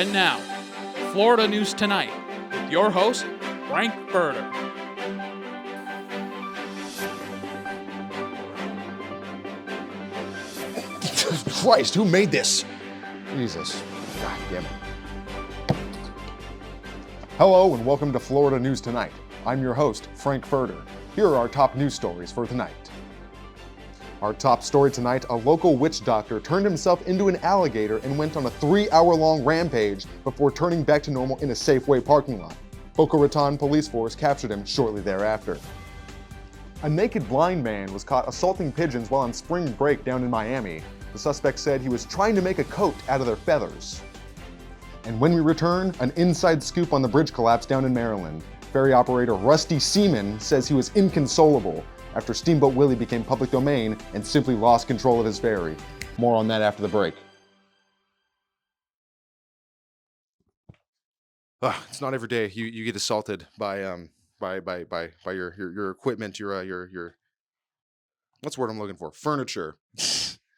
And now, Florida News Tonight with your host, Frank Furter. Christ, who made this? Jesus. God damn it. Hello and welcome to Florida News Tonight. I'm your host, Frank Furter. Here are our top news stories for tonight. Our top story tonight, a local witch doctor turned himself into an alligator and went on a 3-hour-long rampage before turning back to normal in a Safeway parking lot. Boca Rotan police force captured him shortly thereafter. A naked blind man was caught assaulting pigeons while on spring break down in Miami. The suspect said he was trying to make a coat out of their feathers. And when we return, an inside scoop on the bridge collapse down in Maryland. Ferry operator Rusty Seaman says he was inconsolable after Steamboat Willie became public domain and simply lost control of his ferry. More on that after the break. It's not every day you get assaulted by your equipment, your what's the word I'm looking for? Furniture.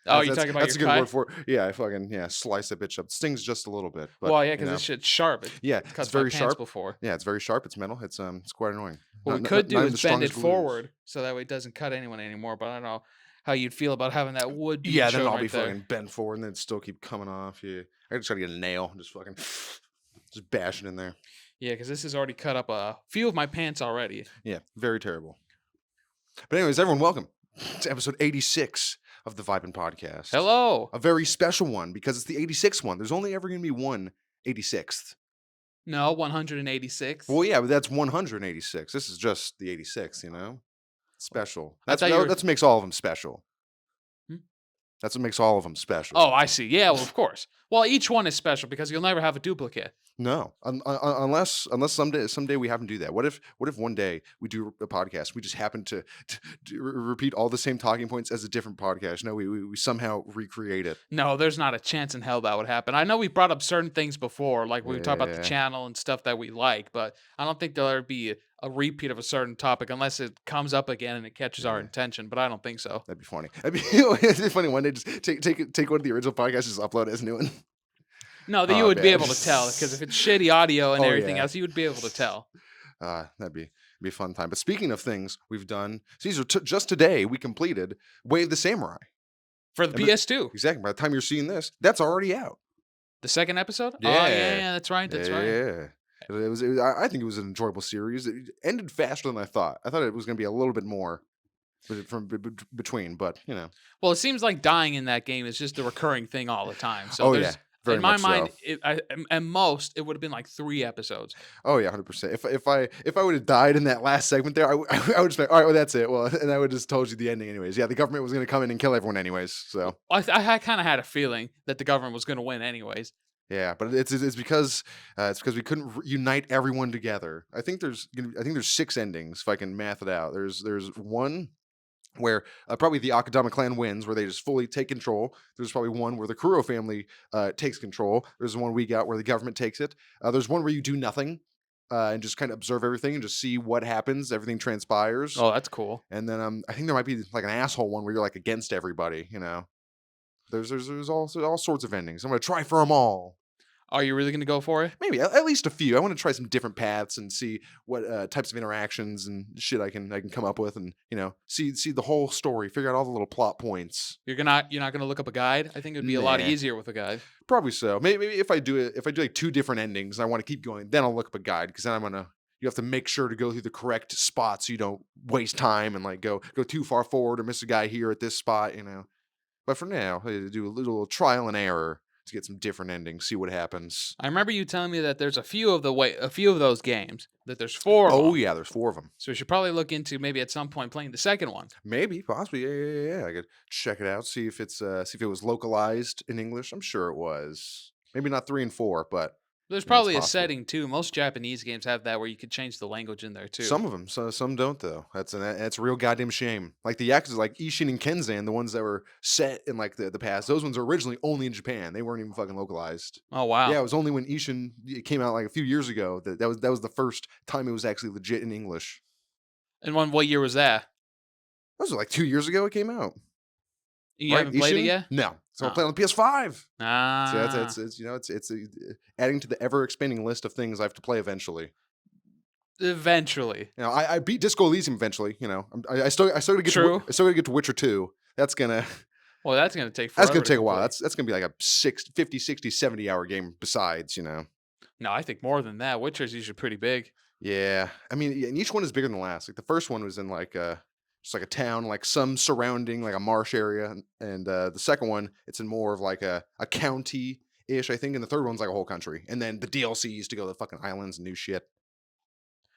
Oh, you're talking about that's your a good kite? word for it. Yeah, slice that bitch up. Stings just a little bit. But, Well, yeah, because this shit's sharp. It's very sharp. Before. Yeah, it's very sharp. It's metal. It's quite annoying. What we could do is bend it forward so that way it doesn't cut anyone anymore. But I don't know how you'd feel about having that wood. Yeah, then I'll be there. fucking bent forward and then still keep coming off. Yeah, I just try to get a nail and just fucking just bash it in there. Yeah, because this has already cut up a few of my pants already. Yeah, very terrible. But anyways, everyone, welcome to episode 86 of the Vibin podcast. Hello. A very special one because it's the 86th one. There's only ever going to be one 86th. No, 186. Well, yeah, but that's 186. This is just the 86th, you know? Special. That makes all of them special. That's what makes all of them special. Oh, I see. Yeah, well, of course. Well, each one is special because you'll never have a duplicate. No, unless someday we have to do that. What if one day we do a podcast, we just happen to repeat all the same talking points as a different podcast? No, we somehow recreate it. No, there's not a chance in hell that would happen. I know we brought up certain things before, like we talked about the channel and stuff that we like, but I don't think there'll ever be a repeat of a certain topic unless it comes up again and it catches our attention. But I don't think so. That'd be funny. It'd be funny one day just take one of the original podcasts, just upload it as a new one. No, that you would be able to tell, because if it's shitty audio and everything else, you would be able to tell. That'd be a fun time. But speaking of things we've done, Caesar, just today we completed Way of the Samurai. For the PS2. Exactly. By the time you're seeing this, that's already out. The second episode? Yeah. Oh, yeah, that's right. Yeah. I think it was an enjoyable series. It ended faster than I thought. I thought it was going to be a little bit more from between, but, you know. Well, it seems like dying in that game is just a recurring thing all the time. So in my mind, at most, it would have been like 3 episodes. Oh yeah, 100%. If I would have died in that last segment there, I would just be all right. Well, that's it. Well, and I would have just told you the ending anyways. Yeah, the government was going to come in and kill everyone anyways. So I kind of had a feeling that the government was going to win anyways. Yeah, but it's because we couldn't unite everyone together. I think there's 6 endings if I can math it out. There's one where probably the Akadama clan wins, where they just fully take control. There's probably one where the Kuro family takes control. There's one we got where the government takes it. There's one where you do nothing and just kind of observe everything and just see what happens. Everything transpires. Oh, that's cool. And then I think there might be like an asshole one where you're like against everybody. You know, there's all sorts of endings. I'm gonna try for them all. Are you really going to go for it? Maybe at least a few. I want to try some different paths and see what types of interactions and shit I can come up with, and see the whole story, figure out all the little plot points. You're not going to look up a guide? I think it would be a lot easier with a guide. Probably so. Maybe if I do like 2 different endings, and I want to keep going, then I'll look up a guide, because then you have to make sure to go through the correct spots so you don't waste time and like go too far forward or miss a guy here at this spot, But for now, I do a little trial and error to get some different endings, see what happens. I remember you telling me that there's a few of those games, that there's 4 of them. Oh yeah, there's 4 of them. So we should probably look into maybe at some point playing the second one. Maybe, possibly, yeah. I could check it out, see if it was localized in English. I'm sure it was. Maybe not 3 and 4, but there's probably a setting too. Most Japanese games have that where you could change the language in there too. Some of them, some don't though. That's a real goddamn shame. Like the Yakuza, like Ishin and Kenzan, the ones that were set in like the past, those ones are originally only in Japan. They weren't even fucking localized. Oh wow. Yeah, it was only when Ishin came out like a few years ago that was the first time it was actually legit in English. And what year was that? That was like 2 years ago it came out. You right? haven't played it Ishin? yet? No. So I'm Oh. playing on the PS5. So Ah. it's adding to the ever expanding list of things I have to play eventually. Eventually. I beat Disco Elysium eventually. I still gotta get True. to Witcher 2. That's gonna Well, that's gonna take that's forever gonna to take a while. complete. That's gonna be like a 50, 60, 70 hour game. Besides, No, I think more than that. Witcher's usually pretty big. yeah. I mean, and each one is bigger than the last. Like the first one was in just like a town, like some surrounding like a marsh area, and the second one it's in more of like a county ish, I think, and the third one's like a whole country. And then the DLCs to go to the fucking islands and new shit.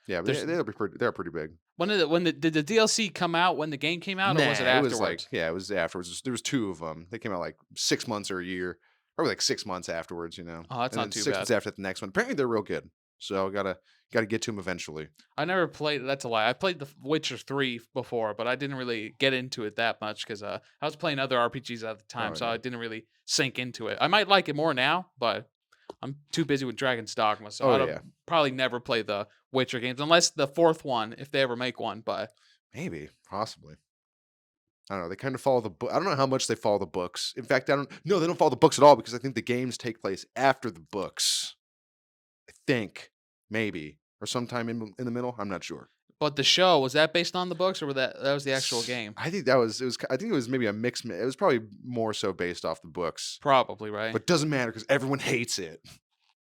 Yeah, but There's they're pretty big. did the DLC come out when the game came out, or was it Nah, it was like afterwards? yeah, it was afterwards. There was two of them. They came out like 6 months or a year, probably like 6 months afterwards, Oh, that's and not then too 6 months bad. after the next one. Apparently, they're real good. So gotta get to them eventually. I never played. That's a lie. I played the Witcher 3 before, but I didn't really get into it that much because I was playing other RPGs at the time, Oh so yeah. I didn't really sink into it. I might like it more now, but I'm too busy with Dragon's Dogma, so Oh I'll yeah. probably never play the Witcher games unless the fourth one, if they ever make one. But Maybe, possibly. I don't know. They kind of follow the book. I don't know how much they follow the books. In fact, I don't. No, they don't follow the books at all because I think the games take place after the books. I think maybe or sometime in the middle. I'm not sure. the show, was that based on the books, or that was the actual game? I think that was it was. I think it was maybe a mix. It was probably more so based off the books, Probably, right? but it doesn't matter because everyone hates it.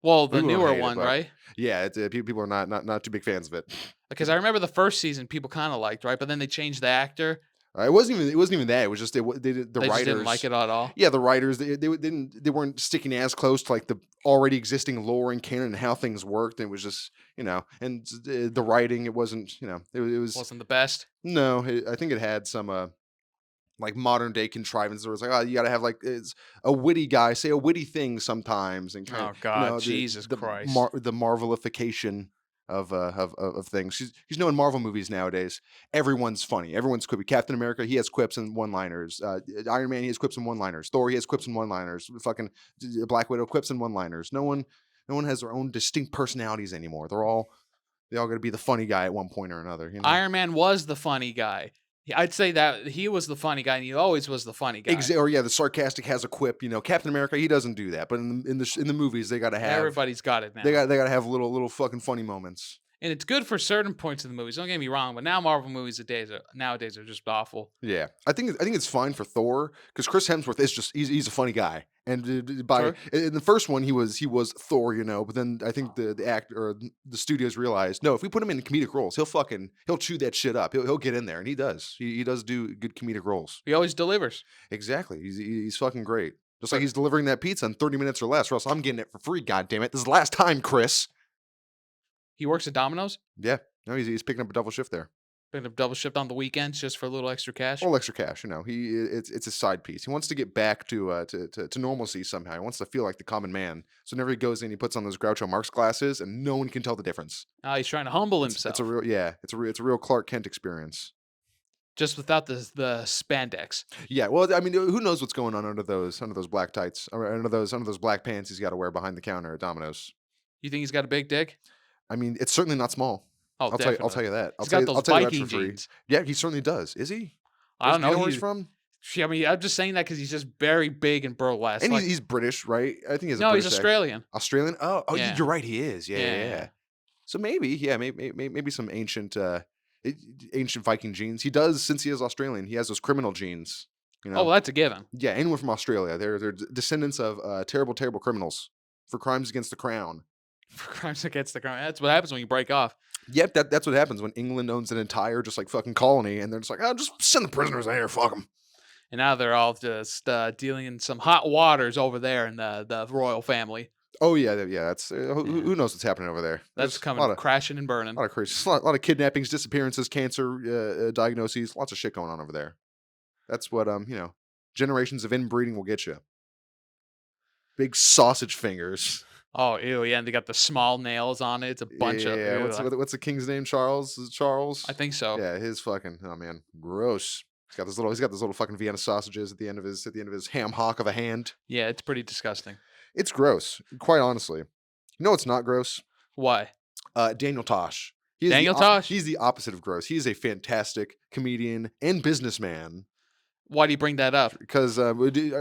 Well, the People don't newer hate it, one, but right? yeah, people are not too big fans of it. Because I remember the first season people kind of liked, right? But then they changed the actor. It wasn't even that. It was just the They just didn't like writers. it at all. Yeah, the writers they weren't sticking as close to like the already existing lore and canon and how things worked. And it was just and the writing it wasn't it was Wasn't the best. no. I think it had some like modern day contrivances where it's like oh you got to have like it's a witty guy say a witty thing sometimes and kind of Oh God, Jesus Christ! the marvelification of things. He's knowing Marvel movies nowadays. Everyone's funny. Everyone's quippy. Captain America, he has quips and one-liners. Iron Man, he has quips and one-liners. Thor, he has quips and one-liners. Fucking Black Widow, quips and one-liners. No one has their own distinct personalities anymore. They all got to be the funny guy at one point or another. Iron Man was the funny guy. I'd say that he was the funny guy, and he always was the funny guy. Or yeah, the sarcastic has a quip. Captain America, he doesn't do that, but in the movies, they got to have Everybody's got it now, they got to have little fucking funny moments. and it's good for certain points of the movies. Don't get me wrong, but now Marvel movies nowadays are just awful. Yeah, I think it's fine for Thor because Chris Hemsworth is just he's a funny guy, and by Sure. in the first one he was Thor, but then I think the actor or the studios realized no, if we put him in comedic roles, he'll chew that shit up. He'll get in there, and he does. He does do good comedic roles. He always delivers. Exactly, he's fucking great. Just like But he's delivering that pizza in 30 minutes or less, or else I'm getting it for free. God damn it! This is the last time, Chris. he works at Domino's. Yeah, no, he's picking up a double shift there. Picking up double shift on the weekends just for a little extra cash. All extra cash, it's a side piece. He wants to get back to normalcy somehow. He wants to feel like the common man. So whenever he goes in, he puts on those Groucho Marx glasses, and no one can tell the difference. He's trying to humble It's himself, a real it's a real Clark Kent experience. just without the spandex. Yeah, well, I mean, who knows what's going on under those black tights or under those black pants he's got to wear behind the counter at Domino's. You think he's got a big dick? I mean, it's certainly not small. Oh, I'll definitely. tell you that. He's got those I'll tell you that biking for free. jeans. Yeah, he certainly does. Is he? I don't Do you know. where he's from? I mean, I'm just saying that because he's just very big and burlesque. And Like, he's British, right? I think he's a no, he's British Australian. Australian? Oh, Yeah. you're right. He is. Yeah, Yeah, yeah, yeah. yeah. So maybe some ancient Viking genes. He does since he is Australian. He has those criminal genes. Oh, well, that's a given. Yeah, anyone from Australia, they're descendants of terrible, terrible criminals for crimes against the crown. For crimes against the crown. That's what happens when you break off. Yep, that's what happens when England owns an entire just like fucking colony, and they're just like, oh, just send the prisoners in here, fuck them. And now they're all just dealing in some hot waters over there in the royal family. Oh yeah. That's Yeah. who knows what's happening over there. That's There's coming crashing and burning. a lot of crazy, a lot of kidnappings, disappearances, cancer diagnoses, lots of shit going on over there. That's what generations of inbreeding will get you. Big sausage fingers. Oh, ew, yeah, and they got the small nails on it. It's a bunch of. Yeah. Ew. What's the king's name? Charles? Is it Charles? I think so. Yeah, his fucking oh man, gross. He's got those little fucking Vienna sausages at the end of his ham hock of a hand. Yeah, it's pretty disgusting. It's gross, quite honestly. You know what's not gross? Why? Daniel Tosh. Daniel Tosh? He's the opposite of gross. He's a fantastic comedian and businessman. Why do you bring that up? Because are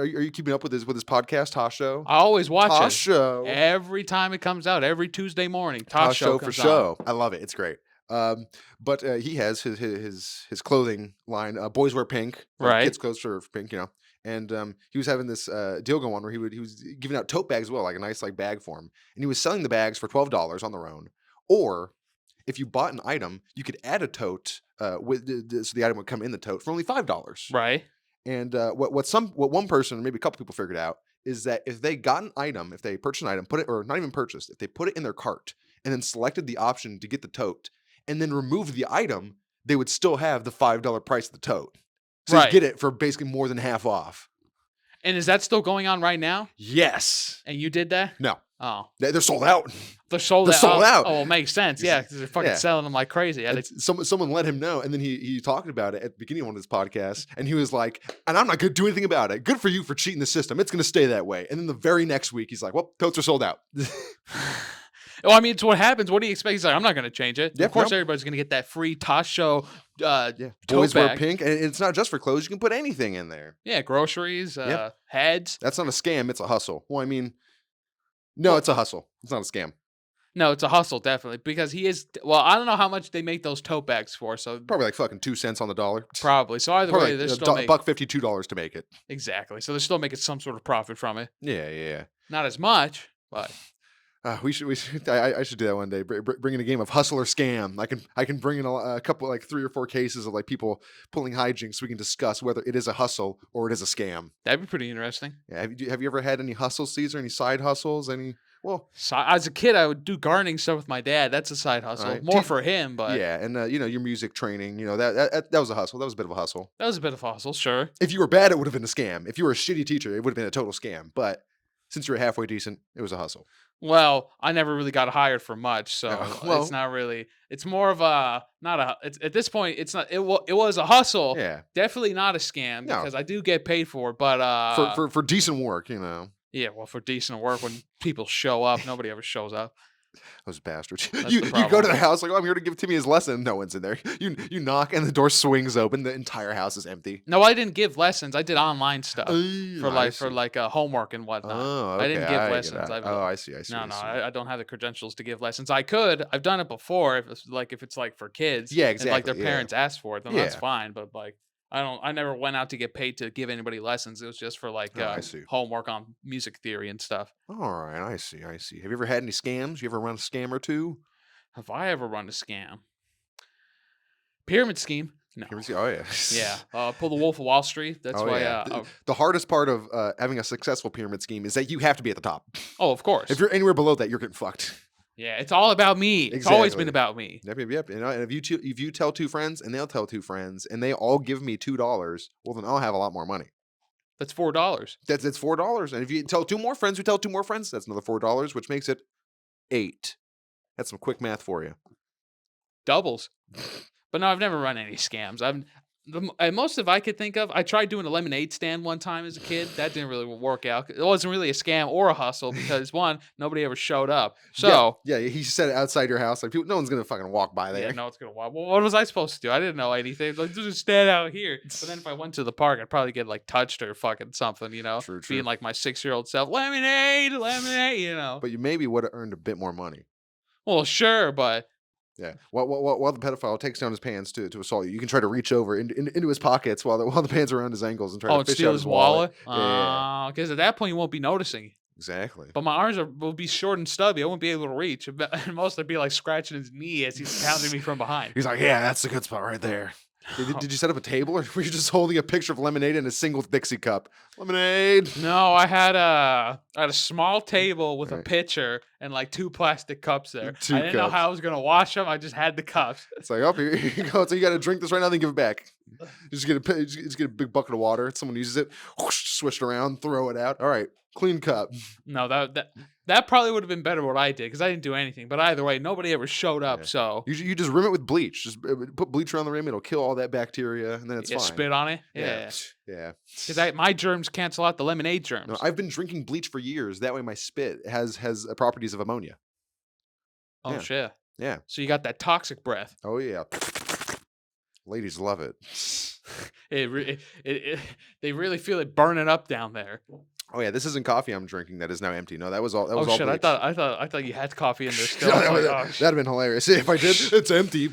you keeping up with his podcast, Tosh Show? I always watch Tosh it. Show. Every time it comes out, every Tuesday morning, Tosh Show comes for show. on. I love it. It's great. But he has his clothing line, Boys Wear Pink, Right. kids' clothes for pink, And he was having this deal going on where he was giving out tote bags as well, like a nice like bag for him, and he was selling the bags for $12 on their own. Or if you bought an item, you could add a tote with so the item would come in the tote for only $5. Right. And what one person, maybe a couple people figured out is that if they got an item, if they purchased an item, put it, or not even purchased, if they put it in their cart and then selected the option to get the tote and then removed the item, they would still have the $5 price of the tote. So you get it for basically more than half off. And is that still going on right now? Yes. And you did that? No. Oh. They're sold out. They're sold out. Oh, it makes sense. Yeah, because they're fucking selling them like crazy. Someone let him know, and then he talked about it at the beginning of one of his podcasts, and he was like, and I'm not going to do anything about it. Good for you for cheating the system. It's going to stay that way. And then the very next week, he's like, well, totes are sold out. Well, I mean, it's what happens. What do you expect? He's like, I'm not going to change it. Of course, everybody's going to get that free Tosh Show Boys Wear Pink. And it's not just for clothes. You can put anything in there. Yeah, groceries, heads. That's not a scam. It's a hustle. Well, I mean, no, it's a hustle. It's not a scam. No, it's a hustle, definitely. Because he is, well, I don't know how much they make those tote bags for. So probably like fucking 2 cents on the dollar. Probably. So either way, they're still making $1.52 to make it. Exactly. So they're still making some sort of profit from it. Yeah. Not as much, but... I should do that one day. Bring in a game of hustle or scam. I can bring in a couple, like 3 or 4 cases of like people pulling hijinks, so we can discuss whether it is a hustle or it is a scam. That'd be pretty interesting. Yeah. Have you ever had any hustles, Caesar? Any side hustles? As a kid, I would do gardening stuff with my dad. That's a side hustle, right. More for him, but yeah. And your music training, that was a hustle. That was a bit of a hustle. That was a bit of a hustle, sure. If you were bad, it would have been a scam. If you were a shitty teacher, it would have been a total scam. But since you were halfway decent, it was a hustle. Well, I never really got hired for much, so it's not really. It's more of a at this point, it's not. It was a hustle. Yeah, definitely not a scam because I do get paid for it. But for decent work, Yeah, well, for decent work, when people show up, nobody ever shows up. Those bastards. You go to the house like, oh, I'm here to give Timmy his lesson. No one's in there. You knock and the door swings open. The entire house is empty. No, I didn't give lessons. I did online stuff for homework and whatnot. Oh, okay. I didn't give lessons. I see. No, I don't have the credentials to give lessons. I could. I've done it before. If it's for kids. Yeah, exactly. And their parents asked for it, then that's fine. But I never went out to get paid to give anybody lessons. It was just for homework on music theory and stuff. All right, I see. Have you ever had any scams? You ever run a scam or two? Have I ever run a scam? Pyramid scheme? No. Oh yeah. Yeah. Pull the Wolf of Wall Street. That's why. Yeah. The hardest part of having a successful pyramid scheme is that you have to be at the top. Oh, of course. If you're anywhere below that, you're getting fucked. Yeah, it's all about me. Exactly. It's always been about me. Yep. And if you tell 2 friends and they'll tell 2 friends and they all give me $2, well then I'll have a lot more money. That's $4. That's $4. And if you tell 2 more friends who tell 2 more friends, that's another $4, which makes it 8. That's some quick math for you. Doubles. But no, I've never run any scams. Most of I could think of, I tried doing a lemonade stand one time as a kid. That didn't really work out. It wasn't really a scam or a hustle because one, nobody ever showed up. So yeah, he said it outside your house. Like no one's gonna fucking walk by there. Yeah, no one's gonna walk. Well, what was I supposed to do? I didn't know anything. Like just stand out here. But then if I went to the park, I'd probably get touched or fucking something. True. Being like my 6-year-old self, lemonade. But you maybe would have earned a bit more money. Well, sure, but. Yeah. While the pedophile takes down his pants to assault you, you can try to reach over into his pockets while the pants are around his ankles and try to fish steal out his wallet. Yeah. Because at that point you won't be noticing. Exactly. But my arms will be short and stubby. I won't be able to reach. And most I'd be scratching his knee as he's pounding me from behind. He's like, yeah, that's a good spot right there. Did you set up a table, or were you just holding a picture of lemonade in a single Dixie cup? Lemonade. No, I had a small table with a pitcher and 2 plastic cups there. I didn't know how I was gonna wash them. I just had the cups. It's like, oh, here you go. So you got to drink this right now, then give it back. Just get a big bucket of water. Someone uses it, whoosh, swish it around, throw it out. All right, clean cup. No, that probably would have been better what I did because I didn't do anything. But either way, nobody ever showed up. Yeah. So you just rim it with bleach. Just put bleach around the rim. It'll kill all that bacteria, and then it's fine. Spit on it. Yeah. Because my germs cancel out the lemonade germs. No, I've been drinking bleach for years. That way, my spit has properties of ammonia. Oh shit. Yeah. So you got that toxic breath. Oh yeah. Ladies love it. They really feel it burning up down there. Oh yeah, this isn't coffee I'm drinking that is now empty. No, that was all. That Oh was all shit! bleach. I thought you had coffee in there still. I was like, oh That'd have been hilarious. If I did, it's empty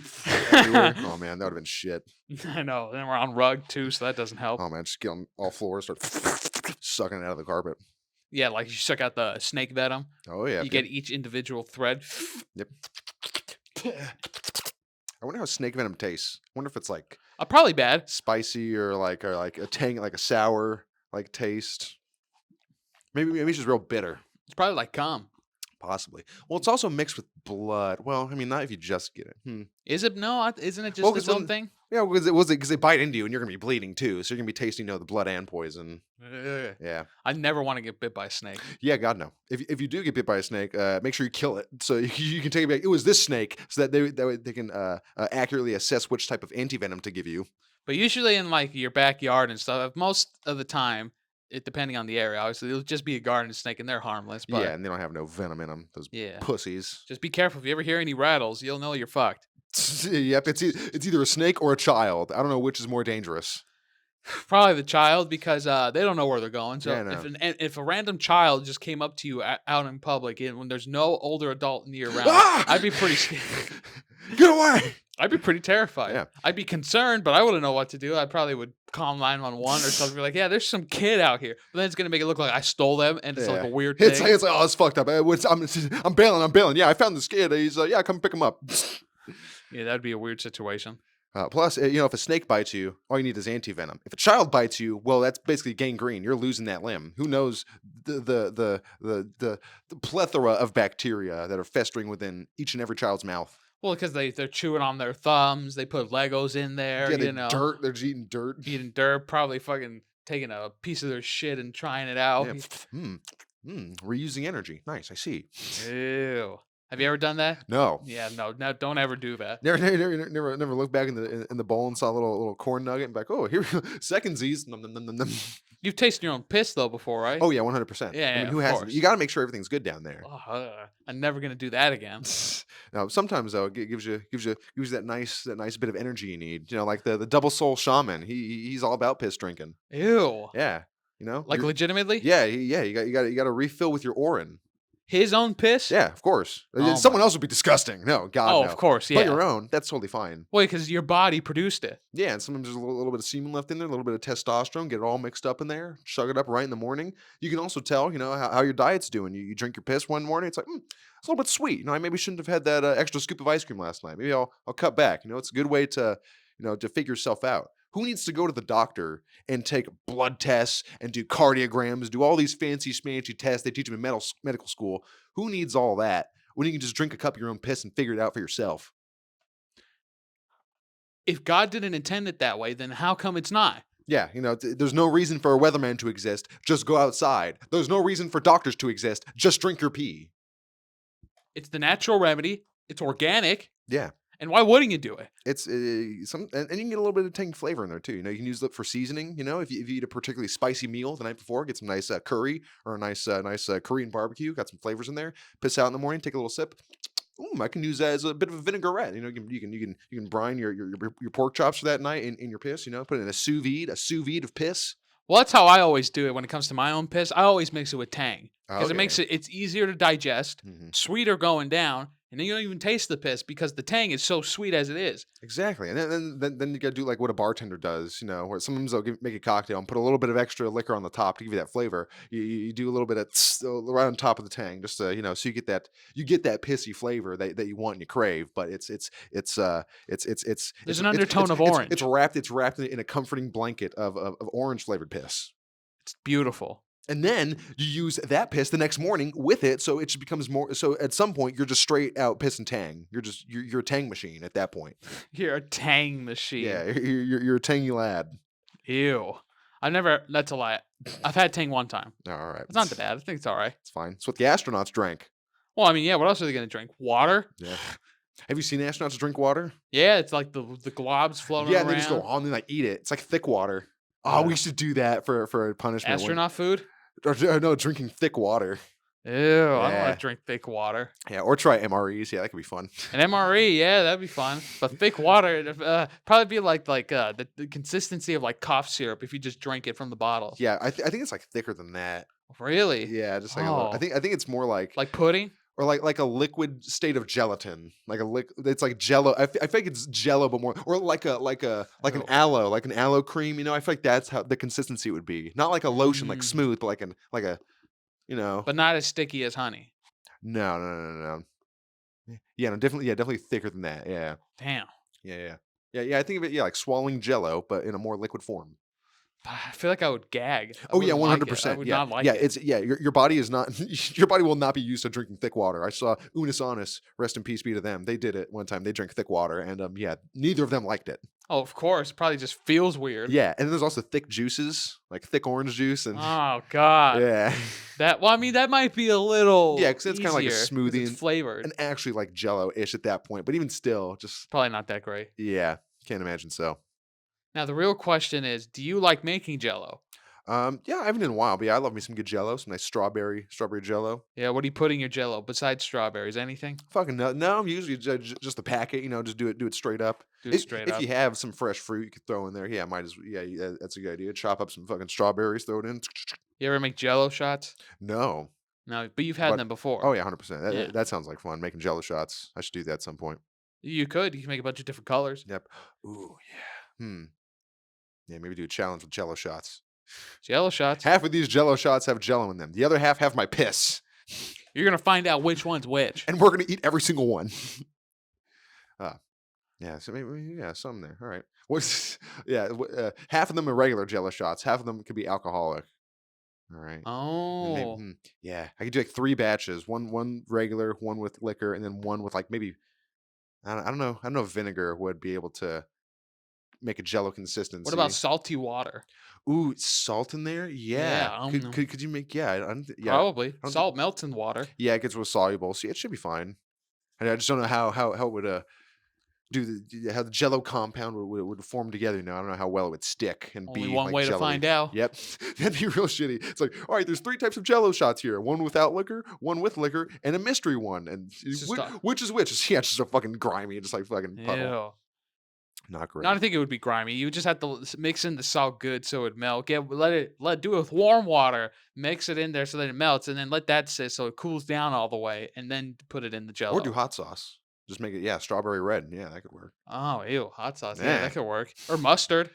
everywhere. Oh man, that would have been shit. I know. Then we're on rug too, so that doesn't help. Oh man, just get on all floors, start sucking it out of the carpet. Yeah, like you suck out the snake venom. Oh yeah, You get each individual thread. Yep. I wonder how snake venom tastes. I wonder if it's like Probably bad. spicy or like a tang, like a sour like taste. Maybe it's just real bitter. It's probably like cum. Possibly. Well, it's also mixed with blood. Well, I mean, not if you just get it. Is it? No, isn't it just Well, its 'cause own thing? Yeah, because they bite into you and you're gonna be bleeding too, so you're gonna be tasting, the blood and poison. Ugh. Yeah, I never want to get bit by a snake. yeah, God no. If you do get bit by a snake, make sure you kill it so you can take it back. It was this snake, so that way they can accurately assess which type of antivenom to give you. But usually in like your backyard and stuff, most of the time, depending on the area, obviously it'll just be a garden snake and they're harmless. But Yeah, and they don't have no venom in them. Those yeah, pussies. just be careful. If you ever hear any rattles, you'll know you're fucked. Yep, it's either a snake or a child. I don't know which is more dangerous. Probably the child because they don't know where they're going. So Yeah, no. if a random child just came up to you out in public and when there's no older adult near around, Ah! I'd be pretty scared. Get away! I'd be pretty terrified. Yeah. I'd be concerned, but I wouldn't know what to do. I probably would call 911 or something. Be like, yeah, there's some kid out here. But then it's gonna make it look like I stole them, and it's like a weird thing. It's like, oh, it's fucked up. I'm bailing. Yeah, I found this kid. He's yeah, come pick him up. Yeah, that'd be a weird situation. Plus, if a snake bites you, all you need is antivenom. If a child bites you, well, that's basically gangrene. You're losing that limb. Who knows the plethora of bacteria that are festering within each and every child's mouth. Well, because they're chewing on their thumbs. They put Legos in there. Yeah, dirt. They're just eating dirt. Eating dirt. Probably fucking taking a piece of their shit and trying it out. Yeah. Reusing energy. Nice. I see. Ew. Have you ever done that? No. Yeah, no, don't ever do that. Never look back in the bowl and saw a little corn nugget and be like, oh, here, secondsies. Nom, nom, nom, nom, nom. You've tasted your own piss though before, right? Oh yeah, 100%. Yeah, I mean, yeah, who of hasn't? course. You got to make sure everything's good down there. I'm never gonna do that again. Now, sometimes though, it gives you that nice bit of energy you need. Like the double soul shaman. He's all about piss drinking. Ew. Yeah, Like legitimately? Yeah, you got to refill with your orin. His own piss? Yeah, of course. Oh Someone else would be disgusting. No, God, Oh, no. of course, But yeah. your own, that's totally fine. Well, because your body produced it. Yeah, and sometimes there's a little bit of semen left in there, a little bit of testosterone, get it all mixed up in there, chug it up right in the morning. You can also tell, how your diet's doing. You drink your piss one morning, it's like, it's a little bit sweet. I maybe shouldn't have had that extra scoop of ice cream last night. Maybe I'll cut back. It's a good way to, to figure yourself out. Who needs to go to the doctor and take blood tests and do cardiograms, do all these fancy schmancy tests they teach them in medical school? Who needs all that when you can just drink a cup of your own piss and figure it out for yourself? If God didn't intend it that way, then how come it's not? Yeah, there's no reason for a weatherman to exist. Just go outside. There's no reason for doctors to exist. Just drink your pee. It's the natural remedy. It's organic. Yeah. And why wouldn't you do it? It's and you can get a little bit of tangy flavor in there too. You can use it for seasoning. If you eat a particularly spicy meal the night before, get some nice curry or a nice Korean barbecue. Got some flavors in there. Piss out in the morning, take a little sip. I can use that as a bit of a vinaigrette. You can brine your pork chops for that night in your piss. Put it in a sous vide of piss. Well, that's how I always do it when it comes to my own piss. I always mix it with Tang because Okay. it makes it's easier to digest, Mhm. sweeter going down, and then you don't even taste the piss because the Tang is so sweet as it is. Exactly, and then you gotta do like what a bartender does, where sometimes they'll make a cocktail and put a little bit of extra liquor on the top to give you that flavor. You do a little bit of right on top of the tang, just so you get that pissy flavor that you want and you crave. But it's There's an undertone of orange. It's wrapped in a comforting blanket of orange flavored piss. It's beautiful. And then you use that piss the next morning with it, so it just becomes more. So at some point, you're just straight out piss and tang. You're a tang machine at that point. You're a Tang machine. Yeah, you're a tangy lad. Ew. That's a lie. I've had Tang one time. All right, It's not that bad. I think it's all right. It's fine. It's what the astronauts drank. Well, I mean, yeah, what else are they going to drink? Water? Yeah. Have you seen astronauts drink water? Yeah, it's like the globs floating Yeah, around. and they just go on and like eat it. It's like thick water. Oh, we should do that for a punishment. Astronaut food? No, drinking thick water. Ew, I don't want Yeah. to drink thick water. Yeah, or try MREs. Yeah, that could be fun. An MRE, yeah, that'd be fun. But thick water, probably be like the consistency of like cough syrup if you just drink it from the bottle. Yeah, I think it's like thicker than that. Really? Yeah, just like a little. Oh, I think it's more like pudding? or like a liquid state of gelatin, like a it's like Jello. I think it's Jello, but more or like an Ew. aloe, like an aloe cream. You know, I feel like that's how the consistency would be. Not like a lotion, like Mm, smooth, but like a you know. but not as sticky as honey. No. Yeah, no, definitely. Yeah, definitely thicker than that. Yeah, Damn. yeah. I think of it. Yeah, like swallowing Jello, but in a more liquid form. I feel like I would gag. I Oh yeah, wouldn't one like hundred it. I percent. would Yeah, not yeah. like it. It's your body is not your body will not be used to drinking thick water. I saw Unis Honest, rest in peace be to them. They did it one time. They drank thick water, and yeah, neither of them liked it. Oh, of course. Probably just feels weird. Yeah, and then there's also thick juices, like thick orange juice, and Oh God. yeah, I mean, that might be a yeah, little because it's kind of like a easier because smoothie it's flavored. and actually like Jello-ish at that point. But even still, just Probably not that great. yeah, can't imagine so. Now the real question is, do you like making Jello? Yeah, I haven't in a while, but yeah, I love me some good Jello, some nice strawberry Jello. Yeah, what do you put in your Jello besides strawberries? Anything? Fucking no, I'm usually just the packet, just do it straight up. Do it straight If you up. have some fresh fruit, you could throw in there. Yeah, might as yeah, that's a good idea. Chop up some fucking strawberries, throw it in. You ever make Jello shots? No, No, but you've had but them before. oh yeah, 100%. Yeah, That sounds like fun. Making Jello shots. I should do that at some point. you could. You can make a bunch of different colors. Yep. Ooh yeah. Yeah, maybe do a challenge with Jello shots. Jello shots. Half of these Jello shots have Jello in them. The other half have my piss, You're gonna find out which one's which. and we're gonna eat every single one. uh, Yeah, so maybe yeah, some there. All right. What's yeah? Half of them are regular Jello shots. Half of them could be alcoholic. All right. And maybe, Oh, yeah, I could do like 3 batches. One regular, one with liquor, and then one with like maybe I don't know. I don't know if vinegar would be able to make a Jello what about consistency. salty water? Ooh, salt in there? Yeah. Yeah, I don't know. Could you make? Yeah, yeah. Probably. I don't think, Salt melts in water. yeah, it gets real soluble, so yeah, it should be fine. And I just don't know how it would how the Jello compound would form together. I don't know how well it would stick and Only be one like way to jelly. find out. Yep, that'd be real shitty. It's like, all right, there's 3 types of Jello shots here: one without liquor, one with liquor, and a mystery one. And It's just which is which? Yeah, it's just a fucking grimy, just like fucking puddle. Ew. Not great. No, I don't think it would be grimy. You would just have to mix in the salt good so it melt. Let do it with warm water. Mix it in there so that it melts, and then let that sit so it cools down all the way, and then put it in the Or do Jello. hot sauce. Just make it, yeah, strawberry red. Yeah, that could work. Oh, ew, hot sauce. Yeah, Yeah. that could work. Or mustard,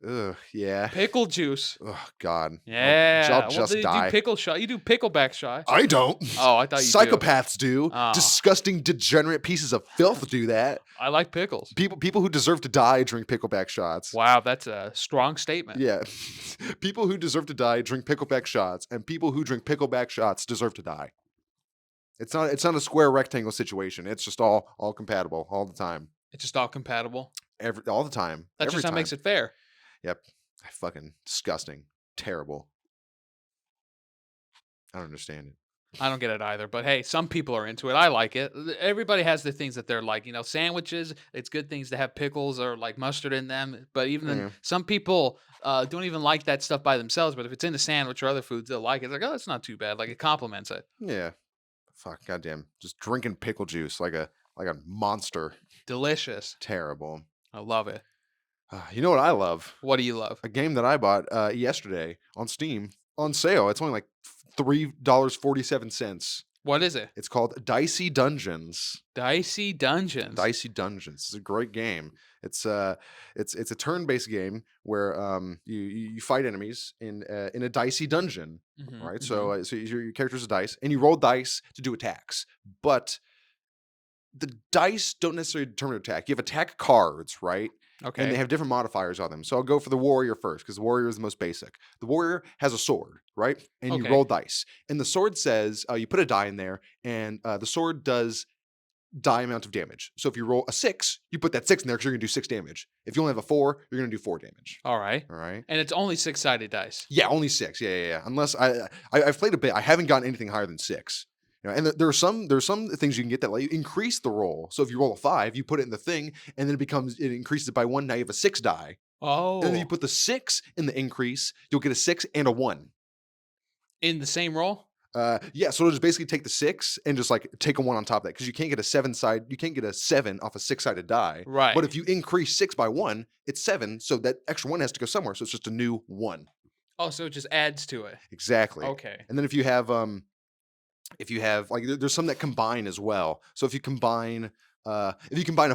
Ugh, yeah. pickle juice. Oh God. Yeah. I'll Well, just do die. pickle shot. You do pickleback shot. I don't. Oh, I thought you do. Psychopaths do. Oh. Disgusting, degenerate pieces of filth do that. I like pickles. People who deserve to die drink pickleback shots. Wow, that's a strong statement. Yeah. People who deserve to die drink pickleback shots, and people who drink pickleback shots deserve to die. It's not a square rectangle situation. It's just all compatible all the time. It's just all compatible. All the time. That's every just how time. makes it fair. Yep. Fucking disgusting. Terrible. I don't understand it. I don't get it either, but hey, some people are into it. I like it. Everybody has the things that they're like. Sandwiches, it's good things to have pickles or like mustard in them. But even then, Yeah. some people don't even like that stuff by themselves. But if it's in a sandwich or other foods, they'll like it. It's like, oh, it's not too bad. Like it complements it. Yeah. Fuck, goddamn. Just drinking pickle juice like a monster. Delicious. Terrible. I love it. You know what I love? What do you love? A game that I bought yesterday on Steam on sale. It's only like $3.47. What is it? It's called Dicey Dungeons. Dicey Dungeons. Dicey Dungeons. It's a great game. It's a turn-based game where you fight enemies in a dicey dungeon. Mhm, Right. mhm. So your character's a dice, and you roll dice to do attacks, but the dice don't necessarily determine attack. You have attack cards, right? And Okay. they have different modifiers on them. So I'll go for the warrior first because the warrior is the most basic. The warrior has a sword, right? And you Okay. roll dice. And the sword says you put a die in there, and the sword does die amount of damage. So if you roll a 6, you put that 6 in there because you're going to do 6 damage. If you only have a 4, you're going to do 4 damage. All right. All right. And it's only 6-sided dice. Yeah, only 6. Yeah. Unless I've played a bit. I haven't gotten anything higher than 6. And there are some things you can get that like increase the roll. So if you roll a 5, you put it in the thing, and then it increases it by 1. Now you have a 6 die. Oh. And then you put the 6 in the increase, you'll get a 6 and a 1. In the same roll? Yeah, so it'll just basically take the 6 and just like take a 1 on top of that because you can't get you can't get a 7 off a 6-sided die. But Right. if you increase 6 by 1, it's 7, so that extra 1 has to go somewhere. So it's just a new 1. Oh, so it just adds to it. Exactly. Okay. And then if you have like there's some that combine as well. So if you combine a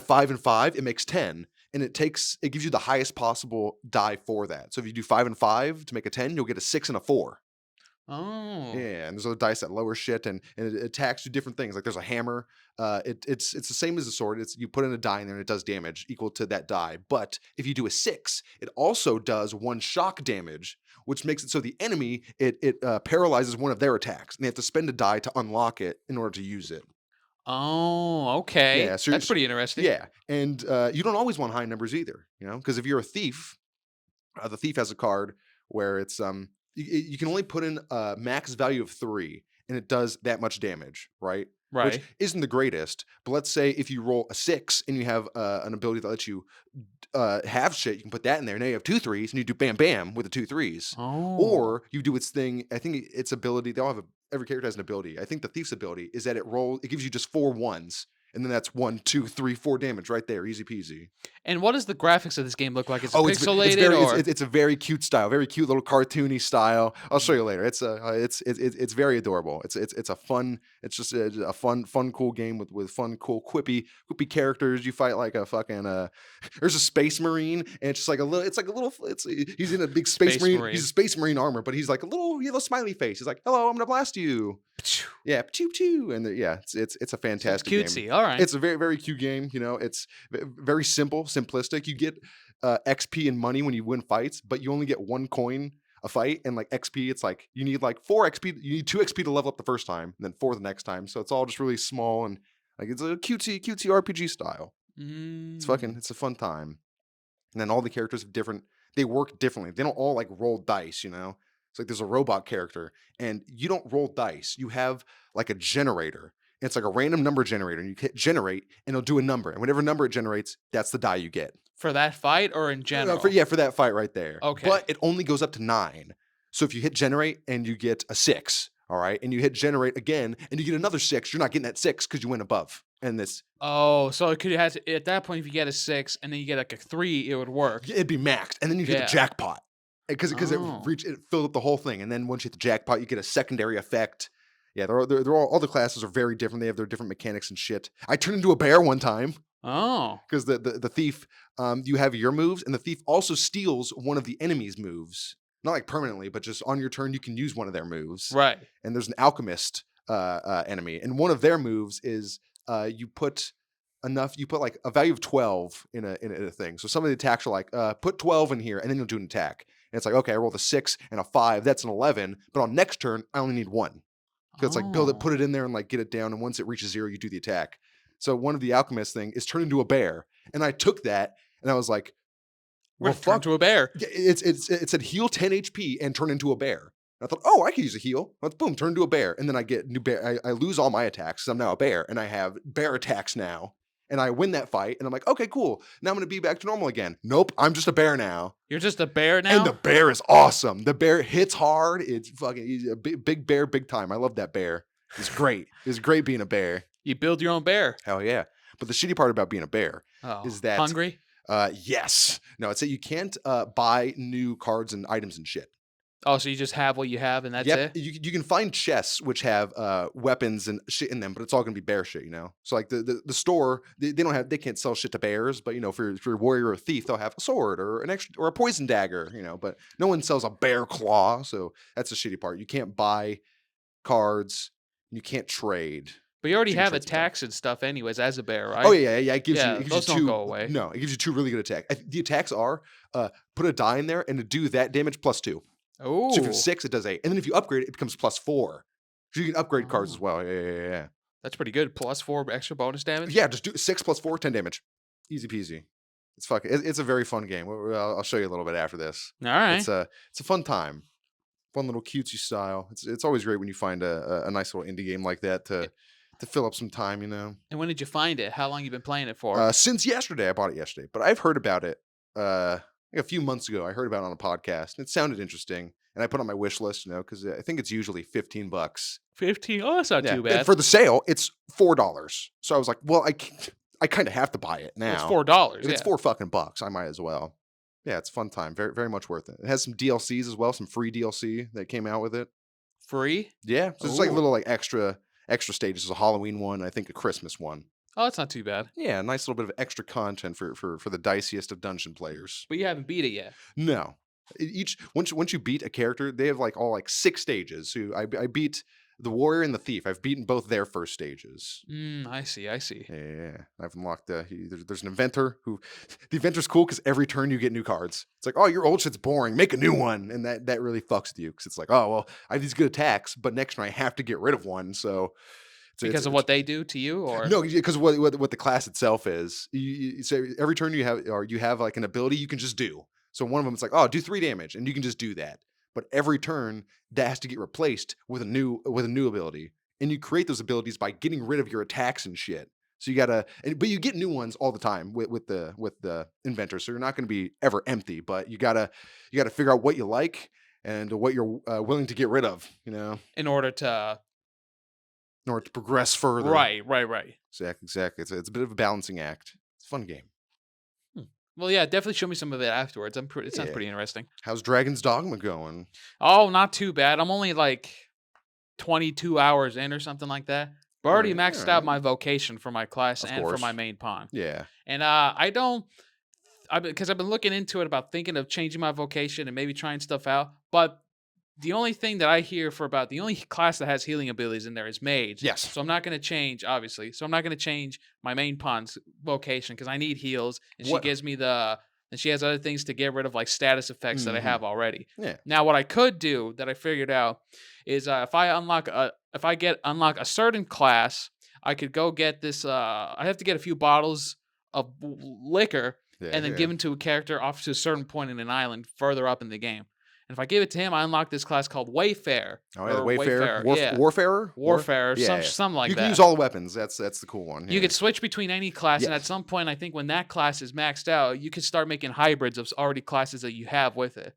5 and 5, it makes 10. And it gives you the highest possible die for that. So if you do 5 and 5 to make a 10, you'll get a 6 and a 4. Oh. Yeah, and there's other dice that lower shit, and it attacks to different things. Like there's a hammer. It's the same as a sword. It's you put in a die in there, and it does damage equal to that die. But if you do a 6, it also does 1 shock damage, which makes it so the enemy it paralyzes one of their attacks, and they have to spend a die to unlock it in order to use it. Oh, Yeah, okay. so That's pretty interesting. yeah, and you don't always want high numbers either, because if you're a thief, the thief has a card where it's you can only put in a max value of 3 and it does that much damage, right? Which Right. isn't the greatest, but let's say if you roll a 6 and you have an ability that lets you have shit, you can put that in there. Now you have 2 3s and you do bam bam with the 2 3s. Oh. Or you do its thing. I think its ability, every character has an ability. I think the thief's ability is that it gives you just 4 1s. And then that's 1, 2, 3, 4 damage right there, easy peasy. And what does the graphics of this game look like? Is it Oh, pixelated or? it's a very cute style, very cute little cartoony style. I'll show you later. It's very adorable. It's a fun. It's just a fun cool game with fun cool quippy characters. You fight like a fucking There's a space marine, and it's just like a little. It's like a little. He's in a big space marine. He's a space marine armor, but he's like a little yellow smiley face. He's like, "Hello, I'm gonna blast you." Yeah, choo choo, and yeah, it's a fantastic It's cutesy. game. All right. It's a very very cute game. It's very simple, simplistic. You get XP and money when you win fights, but you only get 1 coin a fight, and like XP, it's like you need like 4 XP. You need 2 XP to level up the first time, and then 4 the next time. So it's all just really small and like it's a cutesy RPG style. It's a fun time. And then all the characters have different. They work differently. They don't all like roll dice. It's like there's a robot character, and you don't roll dice. You have like a generator. And it's like a random number generator, and you hit generate, and it'll do a number. And whatever number it generates, that's the die you get. For that fight or in general? For that fight right there. Okay. But it only goes up to 9. So if you hit generate and you get a 6, all right, and you hit generate again and you get another 6, you're not getting that 6 because you went above. And this. Oh, so it could have at that point if you get a 6 and then you get like a 3, it would work. It'd be maxed, and then you hit the jackpot because it filled up the whole thing. And then once you hit the jackpot, you get a secondary effect. Yeah, they're all the classes are very different. They have their different mechanics and shit. I turned into a bear one time. Oh, because the thief, you have your moves, and the thief also steals one of the enemy's moves. Not like permanently, but just on your turn, you can use one of their moves. Right. And there's an alchemist enemy, and one of their moves is you put like a value of 12 in a thing. So some of the attacks are like put 12 in here, and then you'll do an attack. And it's like, okay, I rolled a 6 and a 5, that's an 11, but on next turn I only need 1. Because it's like build it, put it in there, and like get it down, and once it reaches 0, you do the attack. So one of the alchemist thing is turn into a bear, and I took that, and I was like, "Well, fuck, to a bear." It said heal 10 HP and turn into a bear. And I thought, oh, I could use a heal. Let's boom, turn into a bear, and then I get new bear. I lose all my attacks. So I'm now a bear, and I have bear attacks now, and I win that fight, and I'm like, okay, cool. Now I'm gonna be back to normal again. Nope, I'm just a bear now. You're just a bear now, and the bear is awesome. The bear hits hard. It's fucking he's a big bear, big time. I love that bear. It's great. It's great being a bear. You build your own bear. Hell yeah. But the shitty part about being a bear is that hungry. Yes. No, it's that you can't buy new cards and items and shit. Oh, so you just have what you have, and that's it? You can find chests which have weapons and shit in them, but it's all gonna be bear shit, So like the store, they can't sell shit to bears, but if you're a warrior or a thief, they'll have a sword or an extra or a poison dagger, but no one sells a bear claw, so that's the shitty part. You can't buy cards, you can't trade. But you already have attacks and stuff anyways as a bear, right? Oh yeah. It gives you those two, don't go away. No, it gives you 2 really good attacks. The attacks are put a die in there and to do that damage +2. Oh. So if you have 6, it does 8. And then if you upgrade it, it becomes +4. So you can upgrade cards as well. Yeah. That's pretty good. +4 extra bonus damage? Yeah, just do 6 + 4, 10 damage. Easy peasy. It's a very fun game. I'll show you a little bit after this. All right. It's a fun time. Fun little cutesy style. It's always great when you find a nice little indie game like that to fill up some time, And when did you find it? How long you been playing it for? Since yesterday. I bought it yesterday, but I've heard about it like a few months ago. I heard about it on a podcast, and it sounded interesting. and I put on my wish list, because I think it's usually $15. 15. Oh, that's not Yeah, too and bad. for the sale, it's $4. So I was like, well, I kind of have to buy it now. It's $4. If it's $4 fucking, I might as well. Yeah, it's a fun time. Very, very much worth it. It has some DLCs as well, some free DLC that came out with it. Free? Yeah, so it's like Ooh. little like extra stages. There's a Halloween one, I think a Christmas one. Oh, that's not too bad. Yeah, a nice little bit of extra content for the diciest of dungeon players. But you haven't beat it yet. No, once you beat a character, they have like all like 6 stages. So I beat the warrior and the thief. I've beaten both their first stages. I see. Yeah, I've unlocked there's an inventor who the inventor's cool because every turn you get new cards. It's like, oh, your old shit's boring, make a new one, and that really fucks with you because it's like, oh well, I have these good attacks, but next turn I have to get rid of one. So because of what they do to you, or no, because what the class itself is. So every turn you have like an ability you can just do. So one of them is like, oh, do 3 damage, and you can just do that. But every turn that has to get replaced with a new ability, and you create those abilities by getting rid of your attacks and shit. So you gotta, but you get new ones all the time with the inventor. So you're not going to be ever empty. But you gotta figure out what you like and what you're willing to get rid of. in order to progress further. Right. Exactly. It's a bit of a balancing act. It's a fun game. Well, yeah, definitely show me some of it afterwards. It sounds pretty interesting. How's Dragon's Dogma going? Oh, not too bad. I'm only like 22 hours in or something like that. But I already maxed out my vocation for my class and for my main pawn. Yeah. And because I've been looking into it about thinking of changing my vocation and maybe trying stuff out. But the only thing that I hear the only class that has healing abilities in there is mage. Yes. So I'm not going to change, obviously. So I'm not going to change my main pawn's vocation because I need heals, and she gives me and she has other things to get rid of, like status effects that I have already. Yeah. Now, what I could do that I figured out is if I unlock a certain class, I could go get this. I have to get a few bottles of liquor and then give them to a character off to a certain point in an island further up in the game. And if I give it to him, I unlock this class called Wayfarer. Oh, yeah, Wayfarer. Warfarer? Warfarer, something like that. You can use all the weapons. That's the cool one. You could switch between any class, and at some point, I think when that class is maxed out, you can start making hybrids of already classes that you have with it.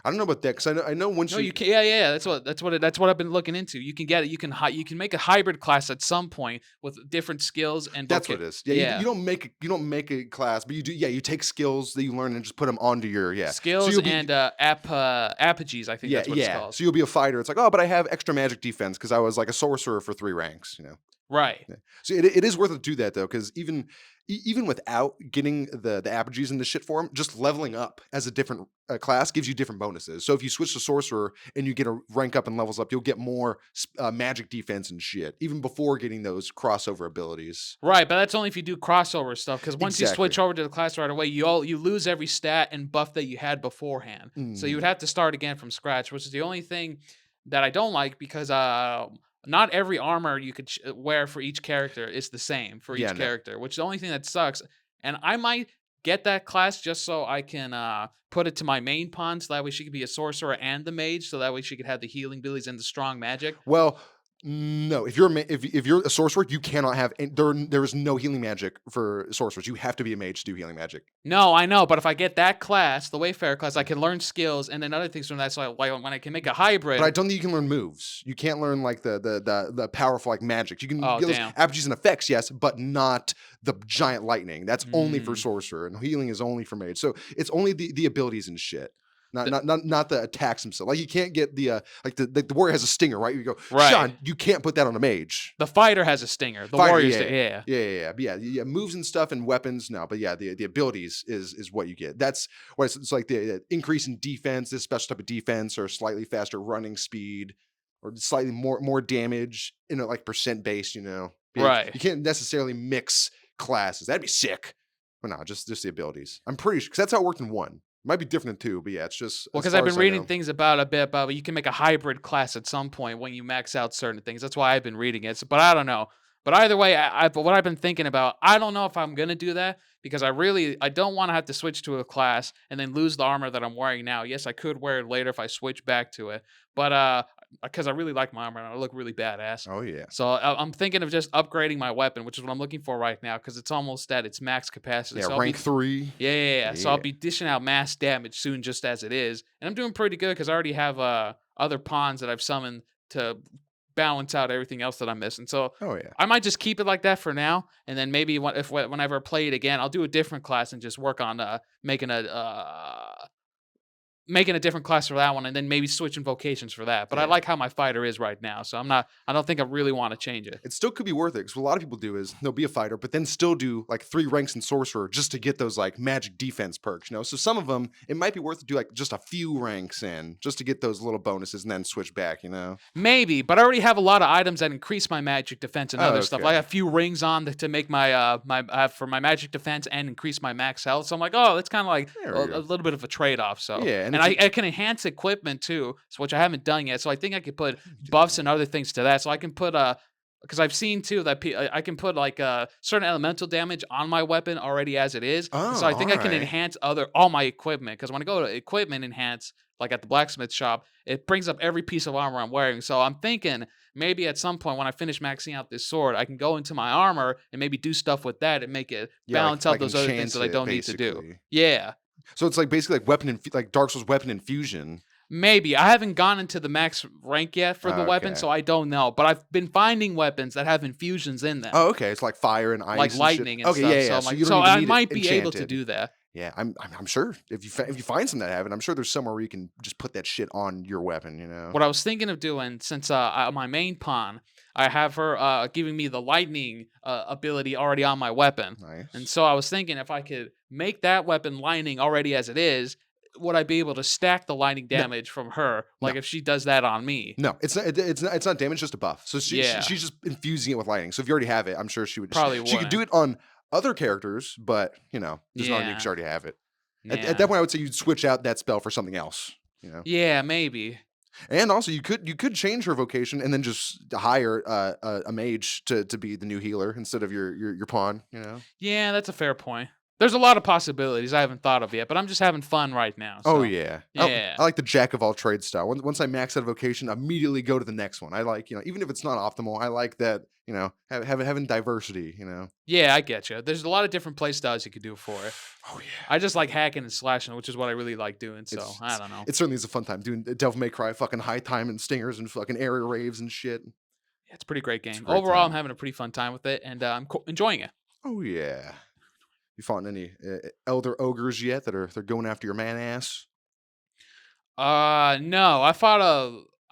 I don't know about that because I know once you can. Yeah. That's what I've been looking into. You can get it. You can make a hybrid class at some point with different skills and. That's what it is. Yeah. You don't make a class, but you do. Yeah, you take skills that you learn and just put them onto your skills and apogees. I think that's what it's called. So you'll be a fighter. It's like, oh, but I have extra magic defense because I was like a sorcerer for 3 ranks. Right. Yeah. So it is worth it to do that though, because even without getting the apogees in the shit form, just leveling up as a different class gives you different bonuses. So if you switch to sorcerer and you get a rank up and levels up, you'll get more magic defense and shit, even before getting those crossover abilities. Right, but that's only if you do crossover stuff, because once you switch over to the class right away, you lose every stat and buff that you had beforehand. So you would have to start again from scratch, which is the only thing that I don't like because not every armor you could wear for each character is the same for each character, which is the only thing that sucks. And I might get that class just so I can put it to my main pawn, so that way she could be a sorcerer and the mage, so that way she could have the healing abilities and the strong magic. Well, no, if you're a sorcerer, you cannot have there is no healing magic for sorcerers. You have to be a mage to do healing magic. No, I know, but if I get that class, the Wayfarer class, I can learn skills and then other things from that. So when I can make a hybrid, but I don't think you can learn moves. You can't learn like the powerful like magic. You can get those apogees and effects, yes, but not the giant lightning. That's only for sorcerer, and healing is only for mage. So it's only the abilities and shit. Not the attacks themselves. Like you can't get the warrior has a stinger, right? You go, Sean, you can't put that on a mage. The fighter has a stinger. The warrior, yeah. Moves and stuff and weapons, no, but yeah, the abilities is what you get. That's what it's like the increase in defense, this special type of defense, or slightly faster running speed, or slightly more damage in a like percent base. Right. You can't necessarily mix classes. That'd be sick. But no, just the abilities. I'm pretty sure because that's how it worked in 1. Might be different in 2, but yeah, it's just because I've been reading things about you can make a hybrid class at some point when you max out certain things. That's why I've been reading it. But I don't know. But either way, what I've been thinking about, I don't know if I'm gonna do that because I don't want to have to switch to a class and then lose the armor that I'm wearing now. Yes, I could wear it later if I switch back to it, but because I really like my armor and I look really badass. Oh yeah. So I'm thinking of just upgrading my weapon, which is what I'm looking for right now, because it's almost at its max capacity. Yeah, So rank 3. yeah. So I'll Yeah. be dishing out mass damage soon, just as it is, and I'm doing pretty good because I already have other pawns that I've summoned to balance out everything else that I'm missing. So Oh yeah. I might just keep it like that for now, and then maybe whenever I play it again, I'll do a different class and just work on making a different class for that one, and then maybe switching vocations for that. But I Yeah. like how my fighter is right now, so I don't think I really want to change it. It still could be worth it because what a lot of people do is they'll be a fighter, but then still do like 3 ranks in sorcerer just to get those like magic defense perks, you know. So some of them it might be worth to do like just a few ranks in just to get those little bonuses and then switch back, you know. Maybe, but I already have a lot of items that increase my magic defense and Oh, other stuff. okay. I have a few rings on to make my for my magic defense and increase my max health. So I'm like, oh, it's kind of like There we a go. little bit of a trade off. So Yeah, and if you- I can enhance equipment too, which I haven't done yet. So I think I could put do buffs that? and other things to that. So I can put because I've seen too that I can put like certain elemental damage on my weapon already as it is. Oh, So I think I can alright. enhance all my equipment, because when I go to equipment enhance, like at the blacksmith shop, it brings up every piece of armor I'm wearing. So I'm thinking maybe at some point when I finish maxing out this sword, I can go into my armor and maybe do stuff with that and make it Yeah, balance out like those other things enchant that I it, don't need to do. basically. Yeah. So it's like basically like like Dark Souls weapon infusion. Maybe. I haven't gone into the max rank yet for the weapon, Okay. so I don't know. But I've been finding weapons that have infusions in them, Oh, okay. It's like fire and ice, like and lightning shit. and Okay, stuff. yeah, So yeah. I'm So like, you don't so even I need might it be able to enchanted. do that. Yeah, I'm sure if you find some that have it, I'm sure there's somewhere where you can just put that shit on your weapon, you know. What I was thinking of doing, since my main pawn, I have her giving me the lightning ability already on my weapon. And Nice. so I was thinking if I could make that weapon lightning already as it is, would I be able to stack the lightning No. damage from her? Like No. if she does that on me. No, it's not damage, just a buff. So Yeah. she's just infusing it with lightning. So if you already have it, I'm sure she would. Probably She could wouldn't. do it on other characters, but you know, there's not because Yeah. you already have it. Yeah. At that point, I would say you'd switch out that spell for something else. You know, Yeah, maybe. and also you could change her vocation and then just hire a mage to be the new healer instead of your pawn. You know. Yeah, that's a fair point. There's a lot of possibilities I haven't thought of yet, but I'm just having fun right now. Oh So. yeah. Yeah. I like the jack of all trades style. Once I max out a vocation, immediately go to the next one. I like, you know, even if it's not optimal, I like that, you know, having diversity, you know. Yeah, I get you. There's a lot of different play styles you could do for it. Oh yeah. I just like hacking and slashing, which is what I really like doing. So I don't know. It certainly is a fun time doing Devil May Cry, fucking high time and stingers and fucking area raves and shit. Yeah, it's a pretty great a game. great Overall, time. I'm having a pretty fun time with it, and I'm enjoying it. Oh yeah. You fought any elder ogres yet they're going after your man ass? No, I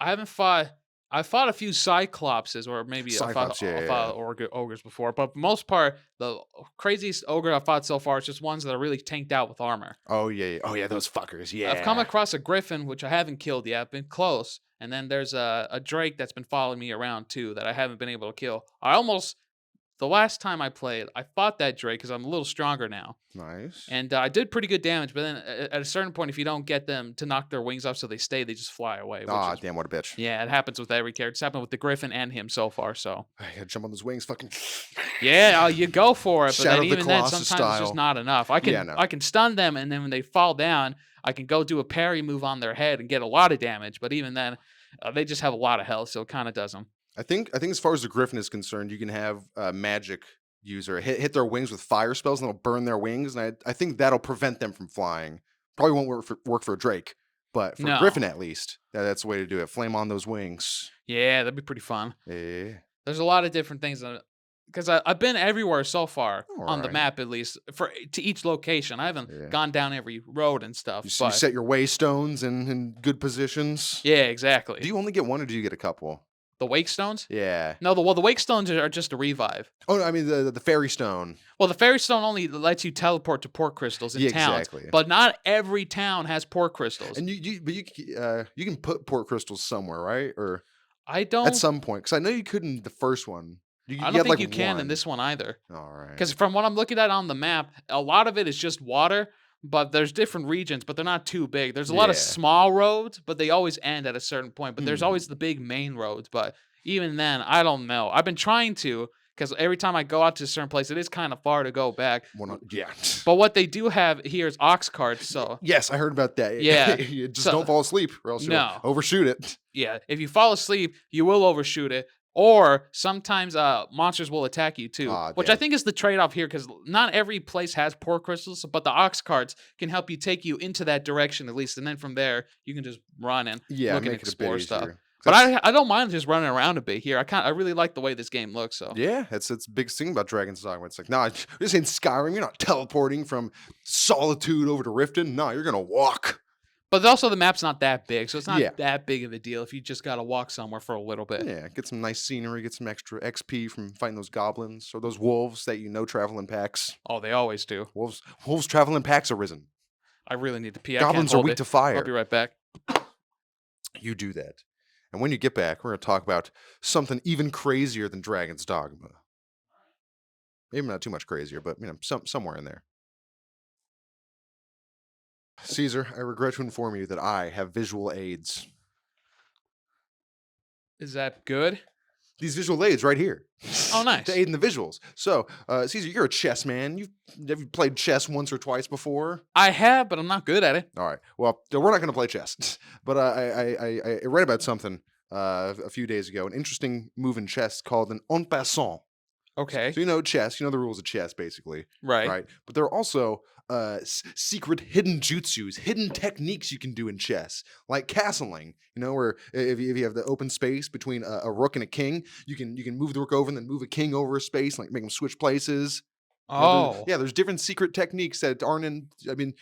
haven't fought. I fought a few cyclopses, or maybe Cyclops, I fought ogres before, but for the most part, the craziest ogre I've fought so far is just ones that are really tanked out with armor. Oh yeah. Oh yeah, those fuckers. Yeah. I've come across a griffin, which I haven't killed yet. I've been close. And then there's a drake that's been following me around too that I haven't been able to kill. The last time I played, I fought that drake because I'm a little stronger now. Nice. And I did pretty good damage, but then at a certain point, if you don't get them to knock their wings off so they stay, they just fly away. Ah, damn, what a bitch. Yeah, it happens with every character. It's happened with the griffin and him so far, so. I gotta jump on those wings, fucking. Yeah, you go for it, but Shadow then of the even then, Colossus sometimes it's style. just not enough. I can stun them, and then when they fall down, I can go do a parry move on their head and get a lot of damage, but even then, they just have a lot of health, so it kind of does them. I think as far as the griffin is concerned, you can have magic user hit their wings with fire spells and it'll burn their wings, and I think that'll prevent them from flying. Probably won't work for a drake, but for No. griffin at least, that's the way to do it. Flame on those wings. Yeah, that'd be pretty fun. Yeah. There's a lot of different things because I've been everywhere so far on the Alright. map, at least to each location. I haven't Yeah. gone down every road and stuff. You but set your waystones in good positions. yeah, exactly. Do you only get one or do you get a couple? The wake stones? Yeah. No, the wake stones are just a revive. Oh, no, I mean the fairy stone. Well, the fairy stone only lets you teleport to port crystals in Yeah, towns, exactly. but not every town has port crystals. And you can put port crystals somewhere, right? Or I don't. at some point, because I know you couldn't in the first one. You I had, don't think like, you can in one. this one either. All right. Because from what I'm looking at on the map, a lot of it is just water, but there's different regions, but they're not too big. There's a lot of Yeah. small roads, but they always end at a certain point. But there's Hmm. always the big main roads. But even then, I don't know. I've been trying to, because every time I go out to a certain place, it is kind of far to go back. Yeah. But what they do have here is ox carts. So Yes, I heard about that. Yeah. You just So- don't fall asleep, or else you'll No. overshoot it. yeah, if you fall asleep, you will overshoot it. Or sometimes monsters will attack you too, Aw, which I damn. think is the trade-off here, because not every place has pore crystals, but the ox carts can help you take you into that direction at least, and then from there you can just run and Yeah, look and make it a bit explore stuff. easier. But I don't mind just running around a bit here. I really like the way this game looks. So Yeah, it's a big thing about Dragon's Dogma. It's like, nah, this ain't Skyrim. You're not teleporting from Solitude over to Riften. No, you're gonna walk. but also the map's not that big, so it's not Yeah. that big of a deal if you just gotta walk somewhere for a little bit. Yeah, get some nice scenery, get some extra XP from fighting those goblins or those wolves that travel in packs. Oh, they always do. Wolves travel in packs arisen. I really need to pee. Goblins are weak to fire. I'll be right back. You do that. And when you get back, we're going to talk about something even crazier than Dragon's Dogma. Maybe not too much crazier, but somewhere in there. Caesar, I regret to inform you that I have visual aids. Is that good? These visual aids right here. Oh, nice. To aid in the visuals. So, Caesar, you're a chess man. Have you played chess once or twice before? I have, but I'm not good at it. All right. Well, we're not going to play chess. But I read about something a few days ago, an interesting move in chess called an en passant. Okay. So you know chess, you know the rules of chess, basically. Right. But there are also secret hidden jutsus, hidden techniques you can do in chess, like castling. You know, where if you have the open space between a rook and a king, you can move the rook over and then move a king over a space, like make them switch places. Oh. There's different secret techniques that aren't in. I mean,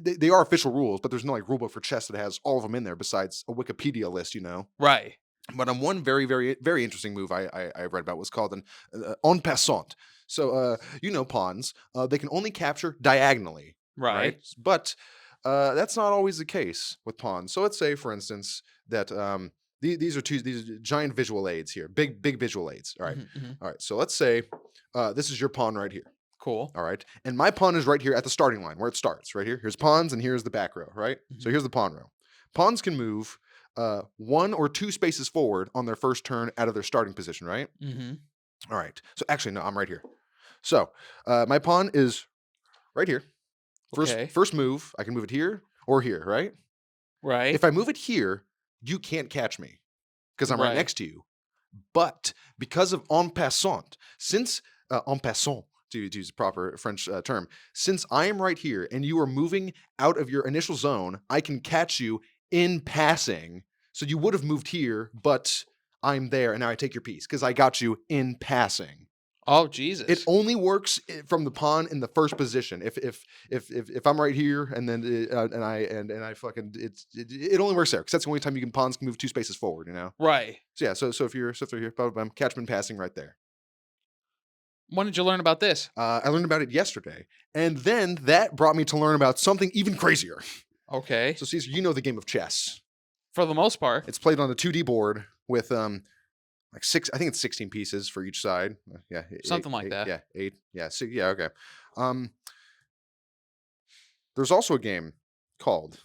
they are official rules, but there's no like rulebook for chess that has all of them in there besides a Wikipedia list. You know. Right. But on one very, very, very interesting move I read about was called an en passant. So, pawns, they can only capture diagonally. Right. But that's not always the case with pawns. So let's say, for instance, that these are giant visual aids here, big visual aids. All right. All right. So let's say this is your pawn right here. Cool. All right. And my pawn is right here at the starting line where it starts, right here. Here's pawns and here's the back row, right? So here's the pawn row. Pawns can move 1 or 2 spaces forward on their first turn out of their starting position, right? All right. So actually, no, I'm right here. So my pawn is right here. First move, I can move it here or here, right? Right. If I move it here, you can't catch me because I'm right next to you. But because of en passant, since en passant, to use a proper French term, since I am right here and you are moving out of your initial zone, I can catch you in passing. So you would have moved here, but I'm there and now I take your piece because I got you in passing. Oh, Jesus. It only works from the pawn in the first position. If I'm right here and then I fucking it only works there because that's the only time pawns can move 2 spaces forward, you know. Right. So yeah, so if you're here, catch them in passing right there. When did you learn about this? I learned about it yesterday, and then that brought me to learn about something even crazier. Okay. So Caesar, you know the game of chess. For the most part. It's played on a 2D board with like 6. I think it's 16 pieces for each side. Yeah, Something like that. Yeah, 8. Yeah, 6. Yeah, okay. There's also a game called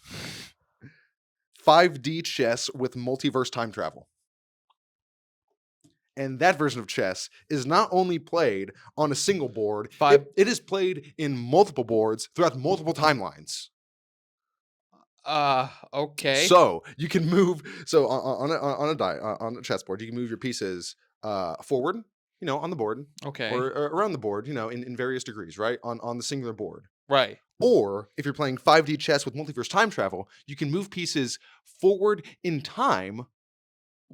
5D chess with multiverse time travel. And that version of chess is not only played on a single board, it is played in multiple boards throughout multiple timelines. Okay. So you can move. So on a chessboard, you can move your pieces forward, on the board, okay, or around the board, in various degrees, right, on the singular board, right. Or if you're playing 5D chess with multiverse time travel, you can move pieces forward in time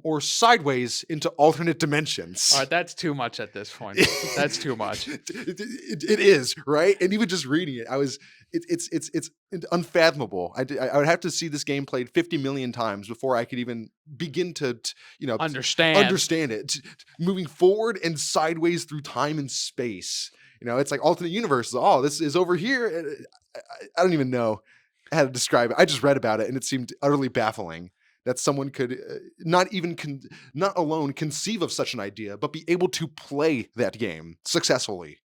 or sideways into alternate dimensions. All right, that's too much at this point. That's too much. It is, right? And even just reading it, it's unfathomable. I would have to see this game played 50 million times before I could even begin to understand it. Moving forward and sideways through time and space. It's like alternate universes. Oh, this is over here. I don't even know how to describe it. I just read about it and it seemed utterly baffling that someone could not alone conceive of such an idea, but be able to play that game successfully.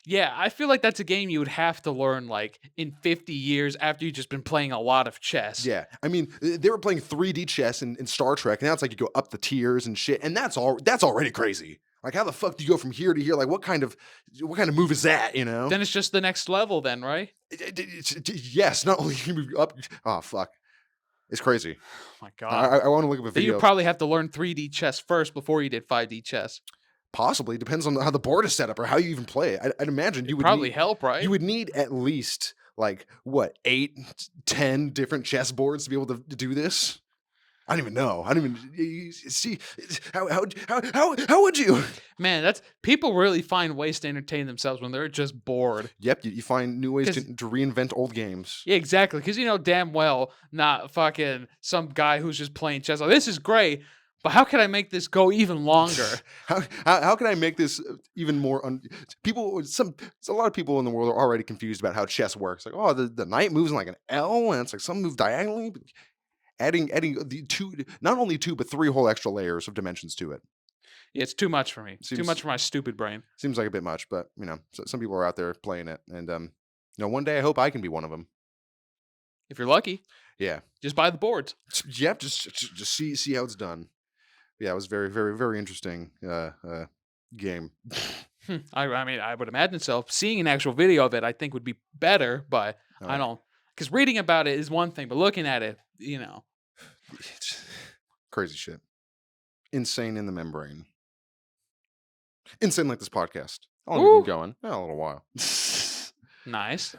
Yeah, I feel like that's a game you would have to learn like in 50 years after you've just been playing a lot of chess. Yeah, I mean, they were playing 3D chess in Star Trek, and now it's like you go up the tiers and shit, and that's already crazy. Like, how the fuck do you go from here to here? Like, what kind of move is that? You know? Then it's just the next level, then, right? Yes, not only you move up. Oh fuck, it's crazy. Oh my god. I want to look up a Then you video. probably have to learn 3D chess first before you did 5D chess. Possibly depends on how the board is set up or how you even play it. I'd imagine you would Probably need, help, right? you would need at least like what 8, 10 different chess boards to be able to do this. I don't even know. I don't even see how would you? Man, that's people really find ways to entertain themselves when they're just bored. Yep, you find new ways 'Cause- to reinvent old games. Yeah, exactly. Because you know damn well not fucking some guy who's just playing chess. Like, this is great, but how can I make this go even longer? How can I make this even more? People, a lot of people in the world are already confused about how chess works. Like, oh, the knight moves in like an L, and it's like some move diagonally. Adding the two, not only 2 but 3 whole extra layers of dimensions to it. Yeah, it's too much for me. Too Seems- much for my stupid brain. Seems like a bit much, but you know, some people are out there playing it, and you know, one day I hope I can be one of them. If you're lucky, Yeah, just buy the boards. yep. Just see how it's done. Yeah, it was very, very, very interesting game. I mean, I would imagine so. Seeing an actual video of it, I think, would be better, but I don't. Because reading about it is one thing, but looking at it, you know. It's crazy shit. Insane in the membrane. Insane like this podcast. How long have we been going? A little while. Nice.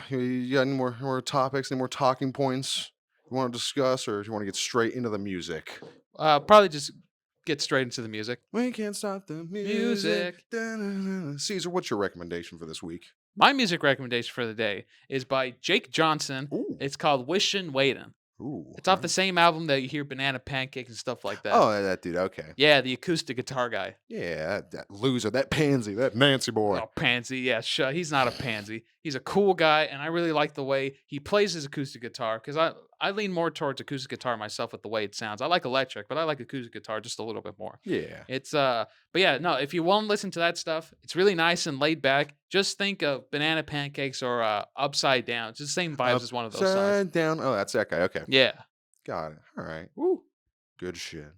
You got any more topics, any more talking points you want to discuss, or do you want to get straight into the music? Probably just get straight into the music. We can't stop the music. Da-na-na-na. Caesar, what's your recommendation for this week? My music recommendation for the day is by Jake Johnson. Ooh. It's called Wishin' Waitin'. Ooh. It's off the same album that you hear Banana Pancake and stuff like that. Oh, that dude. Okay. Yeah, the acoustic guitar guy. Yeah, that loser, that pansy, that Nancy boy. Oh, pansy. Yeah, he's not a pansy. He's a cool guy, and I really like the way he plays his acoustic guitar because I lean more towards acoustic guitar myself with the way it sounds. I like electric, but I like acoustic guitar just a little bit more. Yeah. It's but yeah, no, if you want to listen to that stuff, it's really nice and laid back. Just think of Banana Pancakes or Upside Down. It's the same vibes as one of those songs. Upside down. Oh, that's that guy. Okay. Yeah. Got it. All right. Woo. Good shit.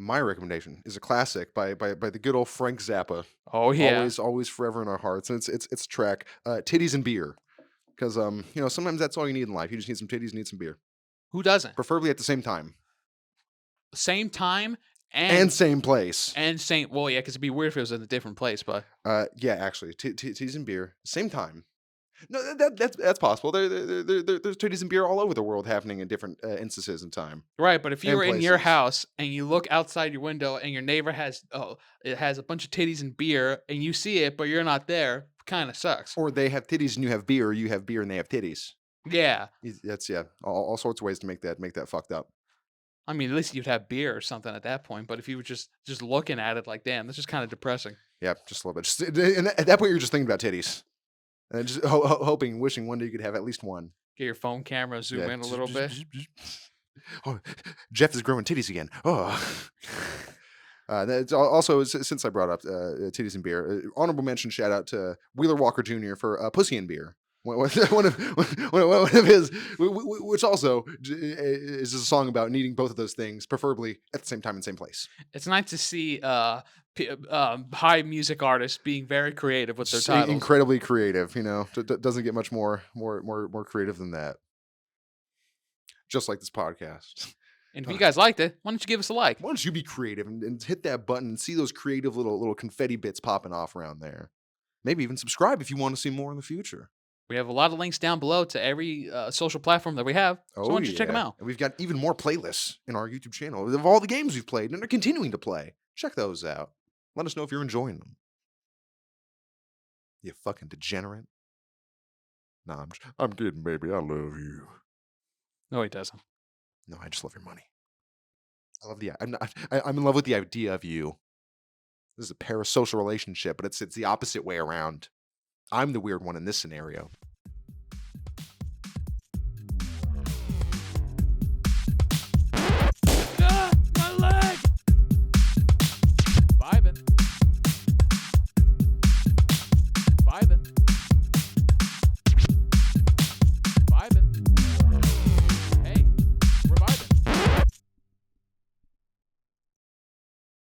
My recommendation is a classic by the good old Frank Zappa. Oh yeah. Always forever in our hearts. And it's a track, Titties and Beer. Because you know, sometimes that's all you need in life. You just need some titties, need some beer. Who doesn't? Preferably at the same time. Same time And same place. and same. Well, yeah, because it'd be weird if it was in a different place, but Yeah, actually, titties and beer, same time. No, that's possible. There's titties and beer all over the world happening in different instances in time. right. But if you And were in your places. house and you look outside your window and your neighbor has it has a bunch of titties and beer and you see it but you're not there, kind of sucks. Or they have titties and you have beer, or you have beer and they have titties. Yeah. That's all sorts of ways to make that fucked up. I mean, at least you'd have beer or something at that point. But if you were just looking at it like, damn, this is kind of depressing. Yeah, just a little bit. Just, and at that point, you're just thinking about titties, and just hoping, wishing one day you could have at least one. Get your phone camera, zoom Yeah. in a little bit. Oh, Jeff is growing titties again. Oh. That's also, since I brought up titties and beer, honorable mention shout out to Wheeler Walker Jr. for Pussy and Beer. One of his, which also is a song about needing both of those things, preferably at the same time and same place. It's nice to see high music artists being very creative with their titles. Incredibly creative, you know. Doesn't get much more creative than that. Just like this podcast. And if you guys liked it, why don't you give us a like? Why don't you be creative and hit that button and see those creative little confetti bits popping off around there? Maybe even subscribe if you want to see more in the future. We have a lot of links down below to every social platform that we have. So why don't you check them out? And we've got even more playlists in our YouTube channel of all the games we've played and are continuing to play. Check those out. Let us know if you're enjoying them. You fucking degenerate. Nah, I'm kidding, baby. I love you. No, he doesn't. No, I just love your money. I'm in love with the idea of you. This is a parasocial relationship, but it's the opposite way around. I'm the weird one in this scenario.